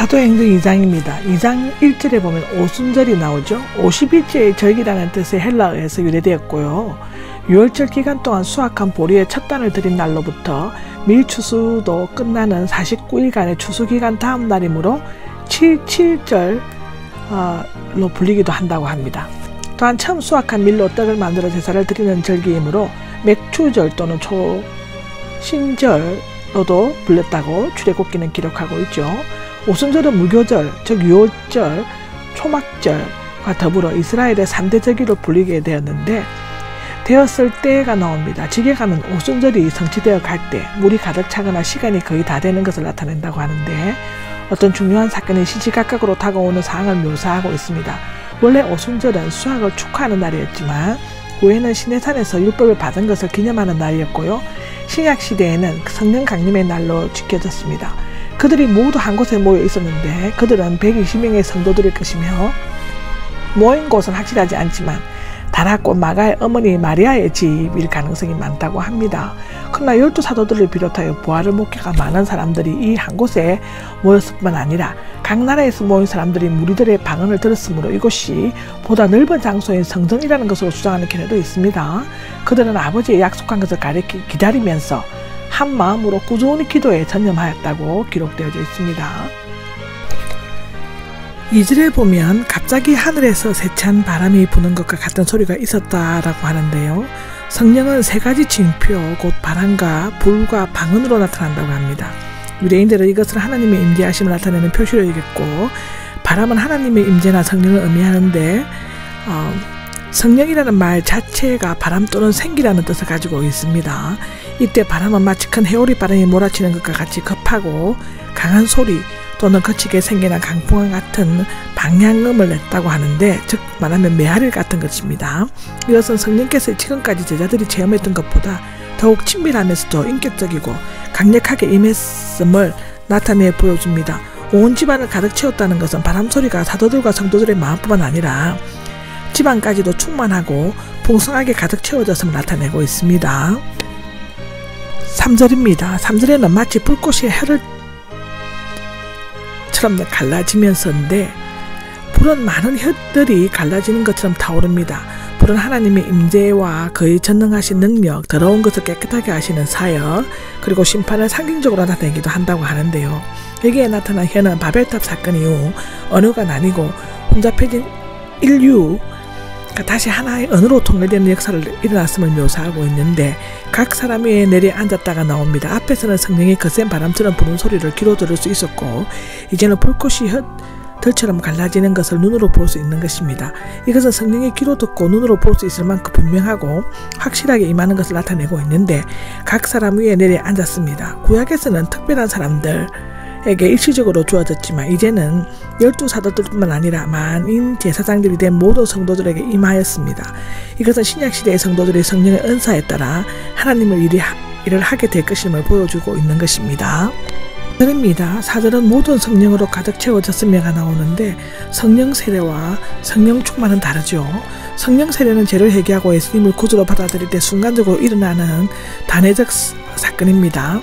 사도행전 2장입니다. 2장 1절에 보면 오순절이 나오죠. 50일째의 절기라는 뜻의 헬라어에서 유래되었고요. 6월절 기간 동안 수확한 보리의 첫 단을 드린 날로부터 밀추수도 끝나는 49일간의 추수기간 다음 날이므로 77절로 불리기도 한다고 합니다. 또한 처음 수확한 밀로 떡을 만들어 제사를 드리는 절기이므로 맥추절 또는 초신절로도 불렸다고 출애굽기는 기록하고 있죠. 오순절은 무교절, 즉 유월절, 초막절과 더불어 이스라엘의 3대 절기로 불리게 되었을 때가 나옵니다. 지게가는 오순절이 성취되어 갈 때 물이 가득 차거나 시간이 거의 다 되는 것을 나타낸다고 하는데, 어떤 중요한 사건이 시시각각으로 다가오는 상황을 묘사하고 있습니다. 원래 오순절은 수확을 축하하는 날이었지만 후에는 시내산에서 율법을 받은 것을 기념하는 날이었고요. 신약시대에는 성령 강림의 날로 지켜졌습니다. 그들이 모두 한 곳에 모여 있었는데 그들은 120명의 성도들일 것이며, 모인 곳은 확실하지 않지만 다락과 마가의 어머니 마리아의 집일 가능성이 많다고 합니다. 그러나 12사도들을 비롯하여 부활을 목회가 많은 사람들이 이 한 곳에 모였을 뿐만 아니라 각 나라에서 모인 사람들이 무리들의 방언을 들었으므로 이곳이 보다 넓은 장소인 성전이라는 것으로 주장하는 견해도 있습니다. 그들은 아버지의 약속한 것을 기다리면서 한 마음으로 꾸준히 기도에 전념하였다고 기록되어져 있습니다. 2절에 보면 갑자기 하늘에서 세찬 바람이 부는 것과 같은 소리가 있었다라고 하는데요. 성령은 세 가지 징표, 곧 바람과 불과 방언으로 나타난다고 합니다. 유대인들은 이것을 하나님의 임재하심을 나타내는 표시로 여겼고, 바람은 하나님의 임재나 성령을 의미하는데 성령이라는 말 자체가 바람 또는 생기라는 뜻을 가지고 있습니다. 이때 바람은 마치 큰 해오리 바람이 몰아치는 것과 같이 급하고 강한 소리 또는 거치게 생기는 강풍과 같은 방향음을 냈다고 하는데, 즉 말하면 메아리 같은 것입니다. 이것은 성령께서 지금까지 제자들이 체험했던 것보다 더욱 친밀하면서도 인격적이고 강력하게 임했음을 나타내 보여줍니다. 온 집안을 가득 채웠다는 것은 바람소리가 사도들과 성도들의 마음뿐만 아니라 집안까지도 충만하고 풍성하게 가득 채워졌음을 나타내고 있습니다. 3절입니다. 3절에는 마치 불꽃이 혀를처럼 갈라지면서인데, 불은 많은 혀들이 갈라지는 것처럼 타오릅니다. 불은 하나님의 임재와 그의 전능하신 능력, 더러운 것을 깨끗하게 하시는 사역, 그리고 심판을 상징적으로 나타내기도 한다고 하는데요. 여기에 나타난 혀는 바벨탑 사건 이후 언어가 나뉘고 혼잡해진 인류가 다시 하나의 언어로 통일되는 역사를 일어났음을 묘사하고 있는데, 각 사람 위에 내려앉았다가 나옵니다. 앞에서는 성령이 거센 바람처럼 부는 소리를 귀로 들을 수 있었고, 이제는 불꽃이 혀들처럼 갈라지는 것을 눈으로 볼 수 있는 것입니다. 이것은 성령의 귀로 듣고 눈으로 볼 수 있을 만큼 분명하고 확실하게 임하는 것을 나타내고 있는데, 각 사람 위에 내려앉았습니다. 구약에서는 특별한 사람들에게 일시적으로 주어졌지만 이제는 12사도들뿐만 아니라 만인 제사장들이 된 모든 성도들에게 임하였습니다. 이것은 신약시대의 성도들의 성령의 은사에 따라 하나님의 일을 하게 될 것임을 보여주고 있는 것입니다. 4절은 모든 성령으로 가득 채워졌음이가 나오는데, 성령 세례와 성령 충만은 다르죠. 성령 세례는 죄를 회개하고 예수님을 구주로 받아들일 때 순간적으로 일어나는 단회적 사건입니다.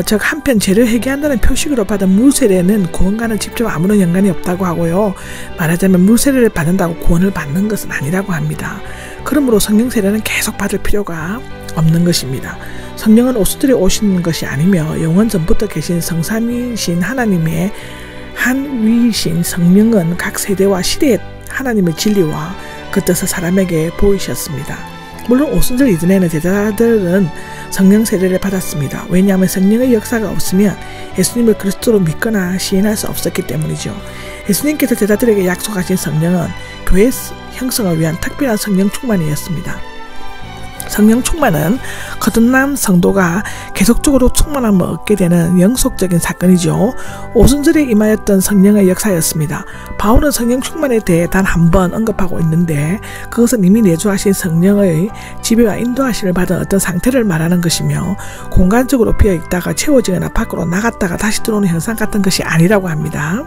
즉 한편 죄를 회개한다는 표식으로 받은 물세례는 구원과는 직접 아무런 연관이 없다고 하고요. 말하자면 물세례를 받는다고 구원을 받는 것은 아니라고 합니다. 그러므로 성령세례는 계속 받을 필요가 없는 것입니다. 성령은 오순절에 오시는 것이 아니며 영원 전부터 계신 성삼위이신 하나님의 한 위이신 성령은 각 세대와 시대의 하나님의 진리와 그 뜻을 사람에게 보이셨습니다. 물론 오순절 이전에는 제자들은 성령 세례를 받았습니다. 왜냐하면 성령의 역사가 없으면 예수님을 그리스도로 믿거나 시인할 수 없었기 때문이죠. 예수님께서 제자들에게 약속하신 성령은 교회 형성을 위한 특별한 성령 충만이었습니다. 성령 충만은 거듭난 성도가 계속적으로 충만함을 얻게 되는 영속적인 사건이죠. 오순절에 임하였던 성령의 역사였습니다. 바울은 성령 충만에 대해 단 한 번 언급하고 있는데, 그것은 이미 내주하신 성령의 지배와 인도하심을 받은 어떤 상태를 말하는 것이며, 공간적으로 비어있다가 채워지거나 밖으로 나갔다가 다시 들어오는 현상 같은 것이 아니라고 합니다.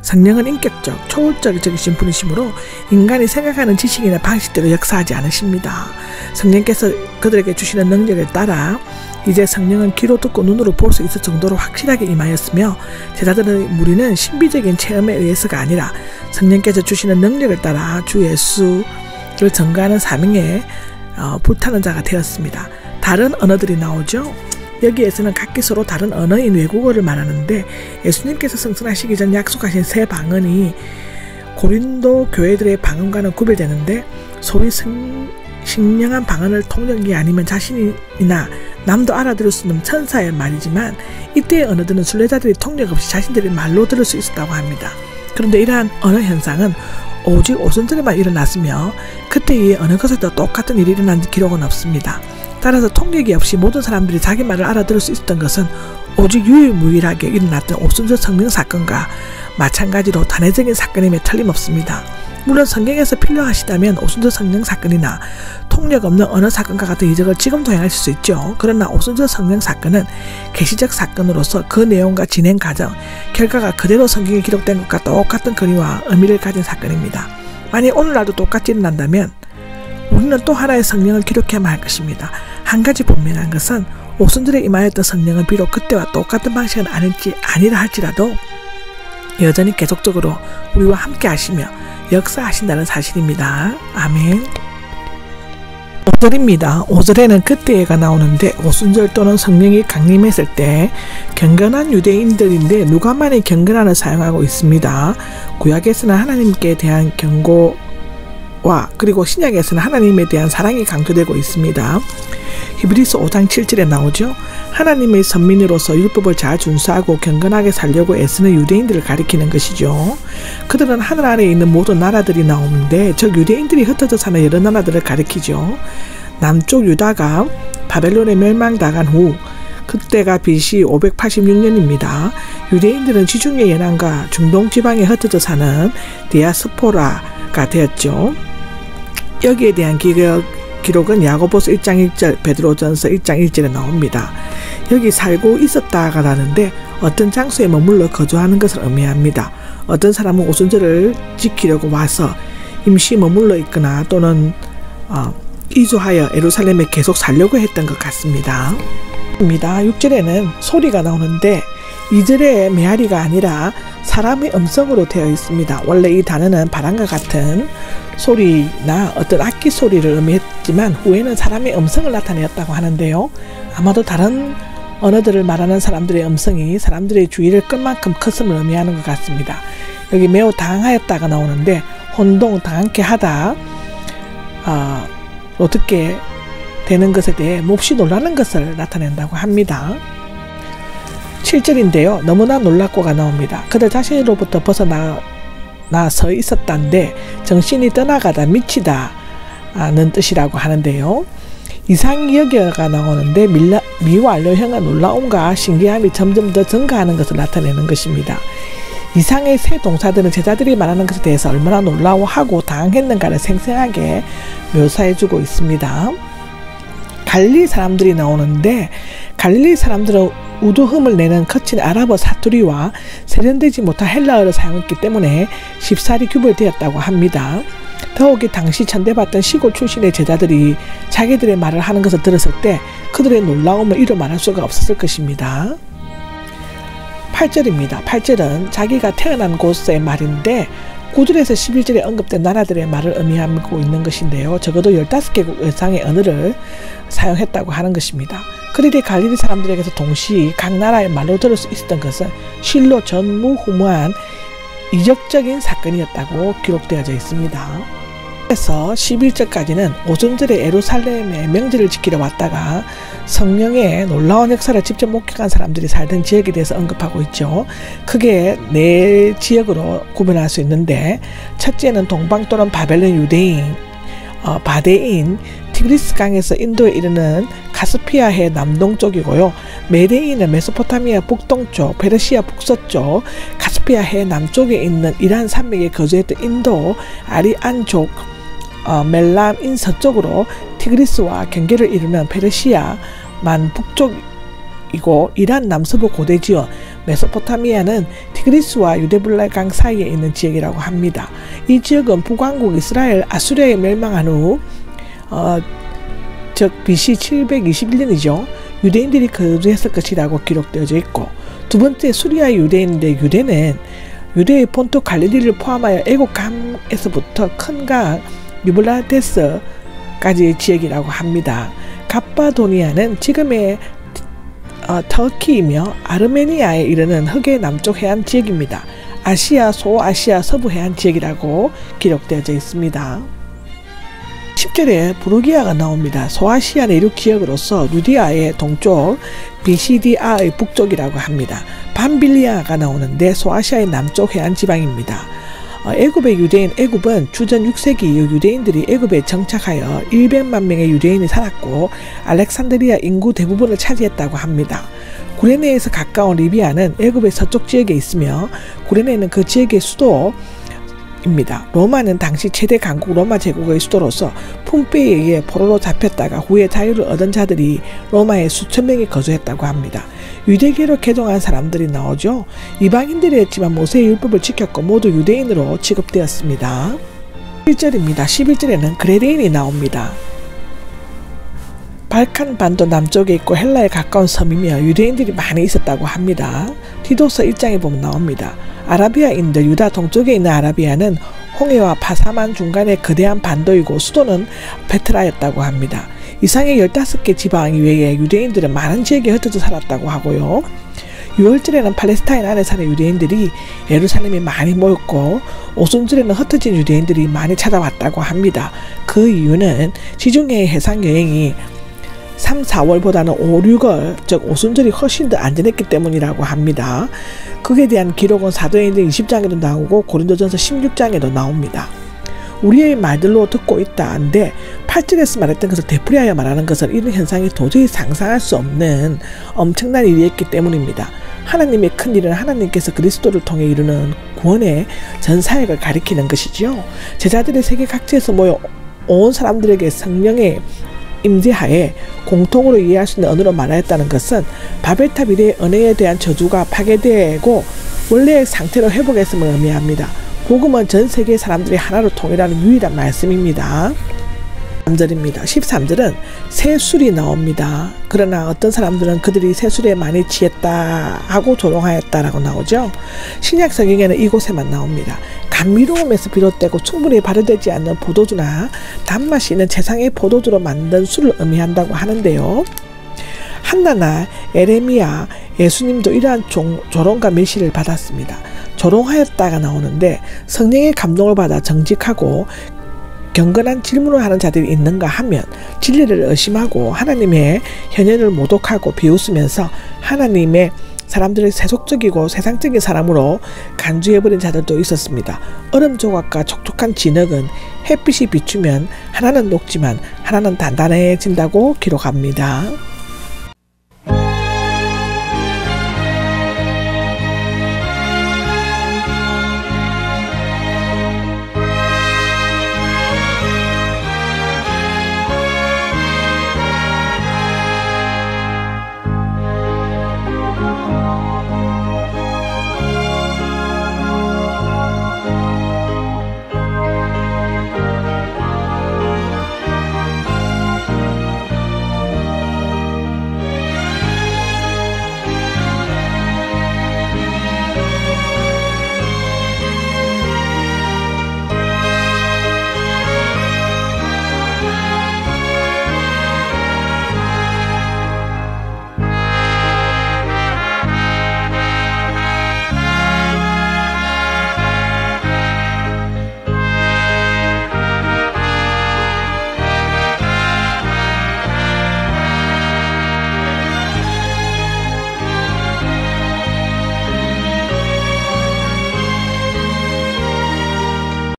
성령은 인격적, 초월적이신 분이시므로 인간이 생각하는 지식이나 방식대로 역사하지 않으십니다. 성령께서 그들에게 주시는 능력에 따라 이제 성령은 귀로 듣고 눈으로 볼 수 있을 정도로 확실하게 임하였으며 제자들의 무리는 신비적인 체험에 의해서가 아니라 성령께서 주시는 능력을 따라 주 예수를 전가하는 사명에 불타는 자가 되었습니다. 다른 언어들이 나오죠. 여기에서는 각기 서로 다른 언어인 외국어를 말하는데 예수님께서 승천하시기 전 약속하신 새 방언이 고린도 교회들의 방언과는 구별되는데 소위 신령한 방언을 통역이 아니면 자신이나 남도 알아들을 수 있는 천사의 말이지만 이때의 언어들은 순례자들이 통역 없이 자신들의 말로 들을 수 있었다고 합니다. 그런데 이러한 언어 현상은 오직 오순절에만 일어났으며 그때 이에 어느 것에도 똑같은 일이 일어난 기록은 없습니다. 따라서 통역이 없이 모든 사람들이 자기 말을 알아들을 수 있었던 것은 오직 유일무이하게 일어났던 오순절 성령 사건과 마찬가지로 단회적인 사건임에 틀림없습니다. 물론 성경에서 필요하시다면 오순절 성령 사건이나 통역 없는 언어 사건과 같은 이적을 지금도 행하실 수 있죠. 그러나 오순절 성령 사건은 계시적 사건으로서 그 내용과 진행 과정, 결과가 그대로 성경에 기록된 것과 똑같은 권위와 의미를 가진 사건입니다. 만약 오늘날도 똑같이 일어난다면 우리는 또 하나의 성령을 기록해야만 할 것입니다. 한 가지 분명한 것은 오순절에 임하였던 성령은 비록 그때와 똑같은 방식은 아니라 할지라도 여전히 계속적으로 우리와 함께 하시며 역사하신다는 사실입니다. 아멘. 5절입니다. 5절에는 그때가 나오는데 오순절 또는 성령이 강림했을 때 경건한 유대인들인데 누가만이 경건한을 사용하고 있습니다. 구약에서는 하나님께 대한 경고와 그리고 신약에서는 하나님에 대한 사랑이 강조되고 있습니다. 히브리서 5장 7절에 나오죠. 하나님의 선민으로서 율법을 잘 준수하고 경건하게 살려고 애쓰는 유대인들을 가리키는 것이죠. 그들은 하늘 아래에 있는 모든 나라들이 나오는데 저 유대인들이 흩어져 사는 여러 나라들을 가리키죠. 남쪽 유다가 바벨론에 멸망당한 후 그때가 BC 586년입니다. 유대인들은 지중해 연안과 중동 지방에 흩어져 사는 디아스포라가 되었죠. 여기에 대한 기록은 야고보서 1장 1절, 베드로전서 1장 1절에 나옵니다. 여기 살고 있었다가 라는데 어떤 장소에 머물러 거주하는 것을 의미합니다. 어떤 사람은 오순절을 지키려고 와서 임시 머물러 있거나 또는 이주하여 예루살렘에 계속 살려고 했던 것 같습니다. 6절에는 소리가 나오는데 2절의 메아리가 아니라 사람의 음성으로 되어 있습니다. 원래 이 단어는 바람과 같은 소리나 어떤 악기 소리를 의미했지만 후에는 사람의 음성을 나타내었다고 하는데요. 아마도 다른 언어들을 말하는 사람들의 음성이 사람들의 주의를 끌 만큼 컸음을 의미하는 것 같습니다. 여기 매우 당황하였다가 나오는데 혼동, 당황케 하다 어떻게 되는 것에 대해 몹시 놀라는 것을 나타낸다고 합니다. 7절인데요. 너무나 놀랍고가 나옵니다. 그들 자신으로부터 벗어나 서 있었단데 정신이 떠나가다 미치다는 뜻이라고 하는데요. 이상히 여겨가 나오는데 미와 료형과 놀라움과 신기함이 점점 더 증가하는 것을 나타내는 것입니다. 이상의 새 동사들은 제자들이 말하는 것에 대해서 얼마나 놀라워하고 당황했는가를 생생하게 묘사해주고 있습니다. 갈릴리 사람들이 나오는데 갈릴리 사람들은 우두흠을 내는 거친 아랍어 사투리와 세련되지 못한 헬라어를 사용했기 때문에 쉽사리 구별되었다고 합니다. 더욱이 당시 천대받던 시골 출신의 제자들이 자기들의 말을 하는 것을 들었을 때 그들의 놀라움을 이루 말할 수가 없었을 것입니다. 8절입니다. 8절은 자기가 태어난 곳의 말인데 9절에서 11절에 언급된 나라들의 말을 의미하고 있는 것인데요. 적어도 15개국 이상의 언어를 사용했다고 하는 것입니다. 그들이 갈릴리 사람들에게서 동시에 각 나라의 말로 들을 수 있었던 것은 실로 전무후무한 이적적인 사건이었다고 기록되어져 있습니다. 그래서 11절까지는 오순절에 예루살렘의 명절을 지키러 왔다가 성령의 놀라운 역사를 직접 목격한 사람들이 살던 지역에 대해서 언급하고 있죠. 크게 네 지역으로 구분할 수 있는데 첫째는 동방 또는 바벨론 유대인, 바데인, 티그리스 강에서 인도에 이르는 카스피아해 남동쪽이고요. 메데인은 메소포타미아 북동쪽, 페르시아 북서쪽, 카스피아해 남쪽에 있는 이란 산맥에 거주했던 인도 아리안족, 멜람인 서쪽으로 티그리스와 경계를 이루는 페르시아만 북쪽이고 이란 남서부 고대 지역 메소포타미아는 티그리스와 유데블라강 사이에 있는 지역이라고 합니다. 이 지역은 북왕국 이스라엘 아수리아에 멸망한 후 즉 BC 721년이죠. 유대인들이 거주했을 것이라고 기록되어져 있고, 두 번째 수리아 유대인인데 유대는 유대의 본토 갈릴리를 포함하여 애국 강에서부터 큰 강 유브라데스까지의 지역이라고 합니다. 갑바도니아는 지금의 터키이며 아르메니아에 이르는 흑의 남쪽 해안 지역입니다. 아시아, 소아시아 서부 해안 지역이라고 기록되어져 있습니다. 10절에 부르기아가 나옵니다. 소아시아 내륙 지역으로서 루디아의 동쪽, 비시디아의 북쪽이라고 합니다. 밤빌리아가 나오는데 소아시아의 남쪽 해안 지방입니다. 애굽의 유대인, 애굽은 주전 6세기 이후 유대인들이 애굽에 정착하여 100만 명의 유대인이 살았고 알렉산드리아 인구 대부분을 차지했다고 합니다. 구레네에서 가까운 리비아는 애굽의 서쪽 지역에 있으며 구레네는 그 지역의 수도입니다. 로마는 당시 최대 강국 로마 제국의 수도로서 폼페이에 의해 포로로 잡혔다가 후에 자유를 얻은 자들이 로마에 수천 명이 거주했다고 합니다. 유대계로 개종한 사람들이 나오죠. 이방인들이었지만 모세의 율법을 지켰고 모두 유대인으로 취급되었습니다. 11절입니다. 11절에는 그레데인이 나옵니다. 발칸 반도 남쪽에 있고 헬라에 가까운 섬이며 유대인들이 많이 있었다고 합니다. 디도서 1장에 보면 나옵니다. 아라비아인들, 유다 동쪽에 있는 아라비아는 홍해와 파사만 중간에 거대한 반도이고 수도는 베트라였다고 합니다. 이상의 15개 지방 이외에 유대인들은 많은 지역에 흩어져 살았다고 하고요. 6월절에는 팔레스타인 안에 사는 유대인들이 예루살렘에 많이 모였고 오순절에는 흩어진 유대인들이 많이 찾아왔다고 합니다. 그 이유는 지중해 해상 여행이 3, 4월보다는 5, 6월, 즉 오순절이 훨씬 더 안전했기 때문이라고 합니다. 그에 대한 기록은 사도행전 20장에도 나오고 고린도전서 16장에도 나옵니다. 우리의 말들로 듣고 있다는데 8절에서 말했던 것을 되풀이하여 말하는 것은 이런 현상이 도저히 상상할 수 없는 엄청난 일이었기 때문입니다. 하나님의 큰 일은 하나님께서 그리스도를 통해 이루는 구원의 전 사역을 가리키는 것이죠. 제자들이 세계 각지에서 모여 온 사람들에게 성령의 임재하에 공통으로 이해할 수 있는 언어로 말하였다는 것은 바벨탑 이래의 언어에 대한 저주가 파괴되고 원래의 상태로 회복했음을 의미합니다. 복음은 전 세계 사람들이 하나로 통일하는 유일한 말씀입니다. 13절입니다. 13절은 새술이 나옵니다. 그러나 어떤 사람들은 그들이 새술에 많이 취했다 하고 조롱하였다라고 나오죠. 신약 성경에는 이곳에만 나옵니다. 감미로움에서 비롯되고 충분히 발효되지 않는 포도주나 단맛이 있는 세상의 포도주로 만든 술을 의미한다고 하는데요. 한나나 에레미야 예수님도 이러한 조롱과 멸시를 받았습니다. 조롱하였다가 나오는데 성령의 감동을 받아 정직하고 경건한 질문을 하는 자들이 있는가 하면 진리를 의심하고 하나님의 현현을 모독하고 비웃으면서 하나님의 사람들을 세속적이고 세상적인 사람으로 간주해버린 자들도 있었습니다. 얼음 조각과 촉촉한 진흙은 햇빛이 비추면 하나는 녹지만 하나는 단단해진다고 기록합니다.